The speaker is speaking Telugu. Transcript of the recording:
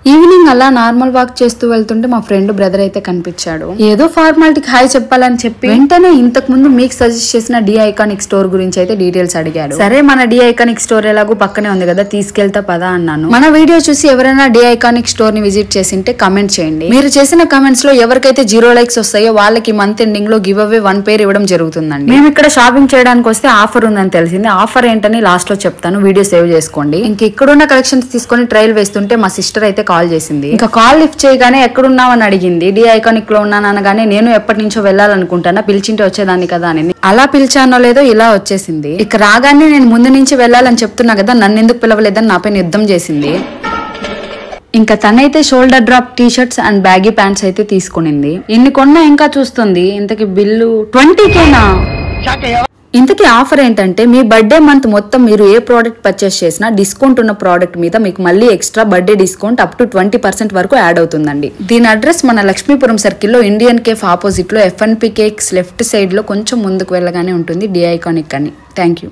ఈవినింగ్ అలా నార్మల్ వాక్ చేస్తూ వెళ్తుంటే మా ఫ్రెండ్ బ్రదర్ అయితే కనిపించాడు. ఏదో ఫార్మాలిటీకి హాయ్ చెప్పాలని చెప్పి వెంటనే ఇంతకు ముందు మీకు సజెస్ట్ చేసిన డి ఐకానిక్ స్టోర్ గురించి అయితే డీటెయిల్స్ అడిగాడు. సరే మన డి ఐకానిక్ స్టోర్ ఎలాగో పక్కనే ఉంది కదా, తీసుకెళ్తా పదా అన్నాను. మన వీడియో చూసి ఎవరైనా డి ఐకానిక్ స్టోర్ ని విజిట్ చేసింటే కమెంట్ చేయండి. మీరు చేసిన కమెంట్స్ లో ఎవరికైతే 0 likes వస్తాయో వాళ్ళకి మంత్ ఎండింగ్ లో గివ్ అవే 1 pair ఇవ్వడం జరుగుతుందండి. మేము ఇక్కడ షాపింగ్ చేయడానికి వస్తే ఆఫర్ ఉందని తెలిసింది. ఆఫర్ ఏంటని లాస్ట్ లో చెప్తాను, వీడియో సేవ్ చేసుకోండి. ఇంక ఇక్కడున్న కలెక్షన్స్ తీసుకొని ట్రయల్ వేస్తుంటే మా సిస్టర్ అయితే కాల్ చేసింది. ఇంకా కాల్ లిఫ్ట్ చేయగానే ఎక్కడున్నావని అడిగింది. డి ఐకానిక్ లో ఉన్నాను అనగానే నేను ఎప్పటి నుంచో వెళ్ళాలనుకుంటానా, పిలిచింటే వచ్చేదాన్ని కదా అని. అలా పిలిచానో లేదో ఇలా వచ్చేసింది. ఇక రాగానే నేను ముందు నుంచి వెళ్ళాలని చెప్తున్నా కదా, నన్ను ఎందుకు పిలవలేదని నాపై యుద్ధం చేసింది. ఇంకా తనైతే shoulder drop T shirts and baggy pants అయితే తీసుకునింది. ఇన్ని కొన్నా ఇంకా చూస్తుంది. ఇంతకి బిల్లు 20Kనా? ఇంతకీ ఆఫర్ ఏంటంటే మీ బర్త్డే మంత్ మొత్తం మీరు ఏ ప్రోడక్ట్ పర్చేస్ చేసినా డిస్కౌంట్ ఉన్న ప్రోడక్ట్ మీద మీకు మళ్ళీ extra birthday discount up to 20% వరకు యాడ్ అవుతుందండి. దీని అడ్రస్ మన లక్ష్మీపురం సర్కిల్లో ఇండియన్ కేఫ్ ఆపోజిట్ లో FNP కేక్స్ లెఫ్ట్ సైడ్ లో కొంచెం ముందుకు వెళ్ళగానే ఉంటుంది డి ఐకానిక్ అని. Thank you.